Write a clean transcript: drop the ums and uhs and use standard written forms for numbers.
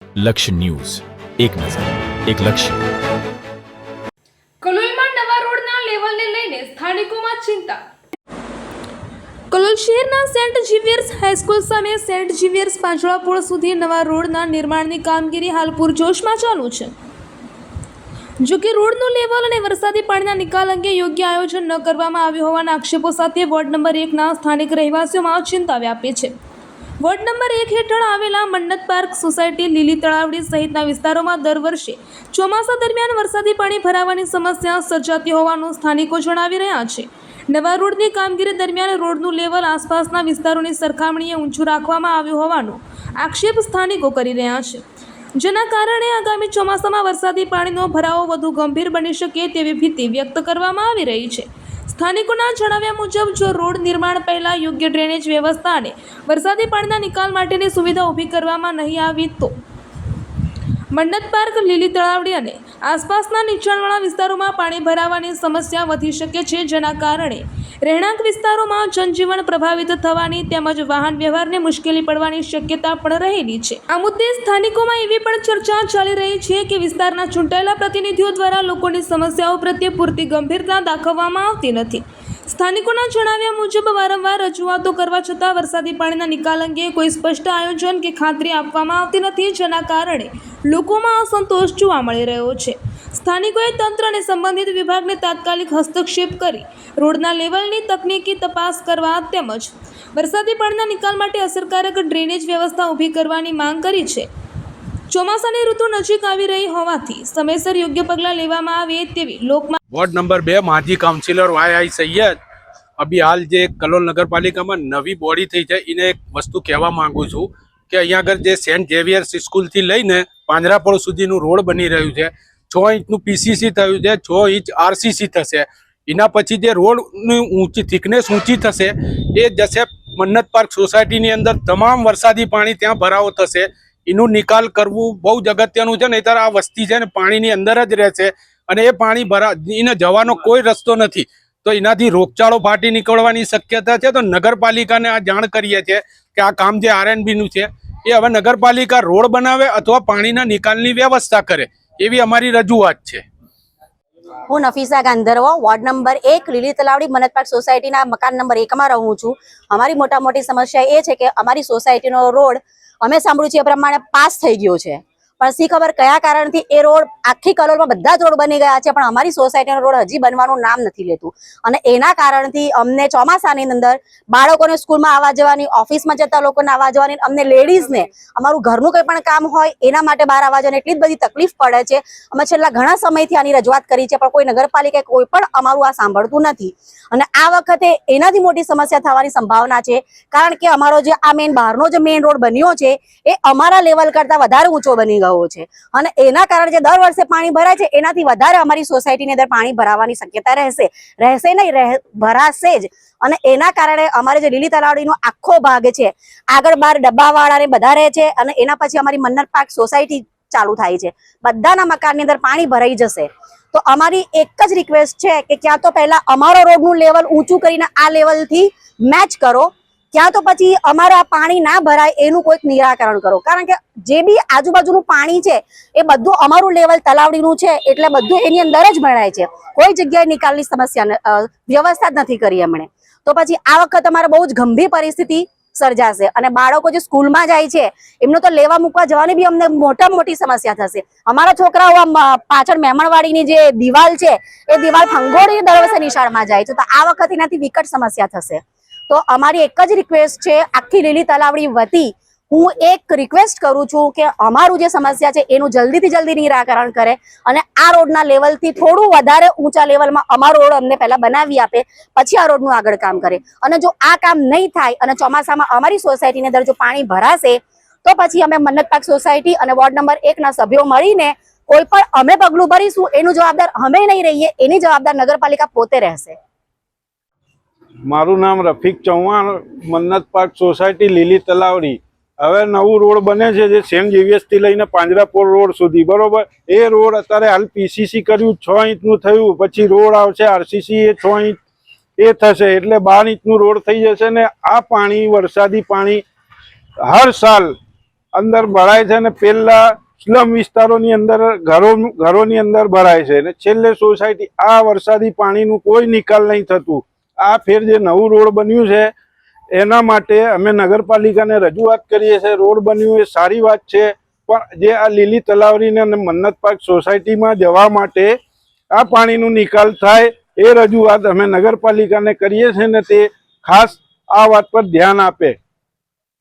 લક્ષ્ય ન્યૂઝ, એક નજર, એક લક્ષ્ય. કલોલમાં નવા રોડના લેવલને લઈને સ્થાનિકોમાં ચિંતા. કલોલ શહેરના સેન્ટ ઝેવિયર્સ હાઈસ્કૂલ સામે સેન્ટ ઝેવિયર્સ પાંજળા પુલ સુધી નવા રોડના નિર્માણની કામગીરી હાલ પૂરજોશમાં ચાલુ છે. જો કે રોડનું લેવલ અને વરસાદી પાણીના નિકાલ અંગે યોગ્ય આયોજન ન કરવામાં આવ્યું હોવાના આક્ષેપો સાથે વોર્ડ નંબર 1ના સ્થાનિક રહેવાસીઓમાં ચિંતા વ્યાપી છે. વોર્ડ નંબર 1 હેઠળ આવેલા મન્નત પાર્ક સોસાયટી, લીલી તળાવડી સહિતના વિસ્તારોમાં દર વર્ષે ચોમાસા દરમિયાન વરસાદી પાણી ભરાવાની સમસ્યા સર્જાતી હોવાનું સ્થાનિકો જણાવી રહ્યા છે. નવા રોડની કામગીરી દરમિયાન રોડનું લેવલ આસપાસના વિસ્તારોની સરખામણીએ ઊંચું રાખવામાં આવ્યું હોવાનો આક્ષેપ સ્થાનિકો કરી રહ્યા છે, જેના કારણે આગામી ચોમાસામાં વરસાદી પાણીનો ભરાવો વધુ ગંભીર બની શકે તેવી ભીતિ વ્યક્ત કરવામાં આવી રહી છે. સ્થાનિકોના જણાવ્યા મુજબ જો રોડ નિર્માણ પહેલા યોગ્ય ડ્રેનેજ વ્યવસ્થા અને વરસાદી પાણીના નિકાલ માટેની સુવિધા ઊભી કરવામાં નહીં આવી તો મન્નત પાર્ક, લીલી તળાવડી અને આસપાસના નીચાણવાળા વિસ્તારોમાં પાણી ભરાવાની સમસ્યા વધી શકે છે, જેના કારણે રહેણાંક વિસ્તારોમાં જનજીવન પ્રભાવિત થવાની તેમજ વાહન વ્યવહારને મુશ્કેલી પડવાની શક્યતા પણ રહેલી છે. આ મુદ્દે સ્થાનિકોમાં એવી પણ ચર્ચા ચાલી રહી છે કે વિસ્તારના ચૂંટાયેલા પ્રતિનિધિઓ દ્વારા લોકોની સમસ્યાઓ પ્રત્યે પૂરતી ગંભીરતા દાખવવામાં આવતી નથી. સ્થાનિકોના જણાવ્યા મુજબ વારંવાર રજૂઆતો કરવા છતાં વરસાદી પાણીના નિકાલ અંગે કોઈ સ્પષ્ટ આયોજન કે ખાતરી આપવામાં આવતી નથી, જેના કારણે લોકોમાં અસંતોષ જોવા મળી રહ્યો છે. સ્થાનિકોએ તંત્ર અને સંબંધિત વિભાગને તાત્કાલિક હસ્તક્ષેપ કરી રોડના લેવલની તકનીકી તપાસ કરવા તેમજ વરસાદી પાણીના નિકાલ માટે અસરકારક ડ્રેનેજ વ્યવસ્થા ઊભી કરવાની માંગ કરી છે. ચોમાસાની ઋતુ નજીક આવી રહી હોવાથી સમયસર યોગ્ય પગલાં લેવામાં આવે તેવી લોકમાં. વોર્ડ નંબર 2 માજી કાઉન્સિલર YI સૈયદ. અભી હાલ જે કલોલ નગરપાલિકામાં નવી બોડી થઈ છે એને એક વસ્તુ કહેવા માંગુ છું કે અહીંયા આગળ જે સેન્ટ ઝેવિયર્સ સ્કૂલથી લઈને પાંજરાપોળ સુધીનું રોડ બની રહ્યું છે. 6 ઇંચનું PCC થયું છે, 6 ઇંચ RCC થશે. એના પછી જે રોડની ઊંચી થિકનેસ ઊંચી થશે એ જશે મન્નત પાર્ક સોસાયટીની અંદર. તમામ વરસાદી પાણી ત્યાં ભરાવો થશે. એનું નિકાલ કરવું બહુ જ અગત્યનું છે, નહીંતર આ વસ્તી છે ને પાણીની અંદર જ રહેશે અને એ પાણી એને જવાનો કોઈ રસ્તો નથી, તો એનાથી રોગચાળો ફાટી નીકળવાની શક્યતા છે. તો નગરપાલિકાને આ જાણ કરીએ છીએ કે આ કામ જે RNBનું છે એ હવે નગરપાલિકા રોડ બનાવે અથવા પાણીના નિકાલની વ્યવસ્થા કરે, એવી અમારી રજૂઆત છે. હું નફીસા ગાંધરવા, વોર્ડ નંબર 1, લીલી તલાવડી, મન્નત પાર્ક સોસાયટીના મકાન નંબર 1માં રહું છું. અમારી મોટી સમસ્યા એ છે કે અમારી સોસાયટીનો રોડ અમે સાંભળ્યું છે એ પ્રમાણે પાસ થઈ ગયો છે, પણ શી ખબર કયા કારણથી એ રોડ આખી કલોલમાં બધા જ રોડ બની ગયા છે, પણ અમારી સોસાયટીનો રોડ હજી બનવાનું નામ નથી લેતું. અને એના કારણથી અમને ચોમાસાની અંદર બાળકોને સ્કૂલમાં આવવા જવાની, ઓફિસમાં જતા લોકોને આવવા જવાની, અમને લેડીઝને અમારું ઘરનું કંઈ પણ કામ હોય એના માટે બહાર આવવા જવાની એટલી જ બધી તકલીફ પડે છે. અમે છેલ્લા ઘણા સમયથી આની રજૂઆત કરી છે, પણ કોઈ નગરપાલિકાએ કોઈ પણ અમારું આ સાંભળતું નથી. અને આ વખતે એનાથી મોટી સમસ્યા થવાની સંભાવના છે, કારણ કે અમારો જે આ બહારનો જે મેઇન રોડ બન્યો છે એ અમારા લેવલ કરતાં વધારે ઊંચો બની ગયો છે. અને એના કારણે જે દર વર્ષે પાણી ભરાય છે એનાથી વધારે અમારી સોસાયટીની અંદર પાણી ભરાવાની શક્યતા રહેશે નહીં, ભરાશે જ. અને એના કારણે અમારે જે લીલી તલાવડીનો આખો ભાગ છે, આગળ બાર ડબ્બાવાળાને બધા રહે છે, અને એના પછી અમારી મન્નત પાર્ક સોસાયટી ચાલુ થાય છે. બધાના મકાનની અંદર પાણી ભરાઈ જશે. તો અમારી એક જ રિક્વેસ્ટ છે કે ક્યાં તો પહેલા અમારો રોડનું લેવલ ઊંચું કરીને આ લેવલથી મેચ કરો, ક્યાં તો પછી અમારા પાણી ના ભરાય એનું કોઈક નિરાકરણ કરો. કારણ કે જે બી આજુબાજુનું પાણી છે એ બધું અમારું લેવલ તલાવડીનું છે, એટલે બધું એની અંદર જ ભરાય છે. કોઈ જગ્યાએ નિકાલની સમસ્યા વ્યવસ્થા જ નથી કરી એમણે. તો પછી આ વખત અમારે બહુ જ ગંભીર પરિસ્થિતિ સર્જાશે. અને બાળકો જે સ્કૂલમાં જાય છે એમને તો લેવા મૂકવા જવાની બી અમને મોટી સમસ્યા થશે. અમારા છોકરાઓ પાછળ મહેમાનવાડીની જે દિવાલ છે એ દિવાલ ફંગોળી દર વર્ષે નિશાળમાં જાય છે, તો આ વખત એનાથી વિકટ સમસ્યા થશે. તો અમારી એક જ રિક્વેસ્ટ છે આખી લીલી તલાવડી વતી, હું એક રિક્વેસ્ટ કરું છું કે અમારું જે સમસ્યા છે એનું જલ્દીથી જલ્દી નિરાકરણ કરે અને આ રોડના લેવલથી થોડું વધારે ઊંચા લેવલમાં અમારો રોડ અમને પહેલા બનાવી આપે, પછી આ રોડનું આગળ કામ કરે. અને જો આ કામ નહીં થાય અને ચોમાસામાં અમારી સોસાયટીની અંદર જો પાણી ભરાશે તો પછી અમે મન્નત પાર્ક સોસાયટી અને વોર્ડ નંબર 1ના સભ્યો મળીને કોઈ પણ અમે પગલું ભરીશું, એનું જવાબદાર અમે નહીં રહીએ, એની જવાબદાર નગરપાલિકા પોતે રહેશે. મારું નામ રફીક ચૌહાણ, મન્નત પાર્ક સોસાયટી, લીલી તલાવડી. હવે નવું રોડ બને છે જે સેન્ટ ઝેવિયર્સથી લઈને પાંજરાપોળ રોડ સુધી, બરોબર. એ રોડ અત્યારે હાલ PCC કર્યું, 6 ઇંચનું થયું, પછી રોડ આવશે RCC, એ 6 ઇંચ એ થશે, એટલે 12 ઇંચનું રોડ થઈ જશે. ને આ પાણી, વરસાદી પાણી હર સાલ અંદર ભરાય છે અને પેલા સ્લમ વિસ્તારોની અંદર ઘરોની અંદર ભરાય છે અને છેલ્લે સોસાયટી આ વરસાદી પાણીનું કોઈ નિકાલ નહીં થતું. આ ફેર જે નવું રોડ બન્યું છે એના માટે અમે નગરપાલિકાને રજૂઆત કરીએ છીએ. રોડ બન્યું એ સારી વાત છે, પણ જે આ લીલી તલાવરીને અને મન્નત પાર્ક સોસાયટીમાં જવા માટે આ પાણીનું નિકાલ થાય એ રજૂઆત અમે નગરપાલિકાને કરીએ છીએ ને તે ખાસ આ વાત પર ધ્યાન આપે.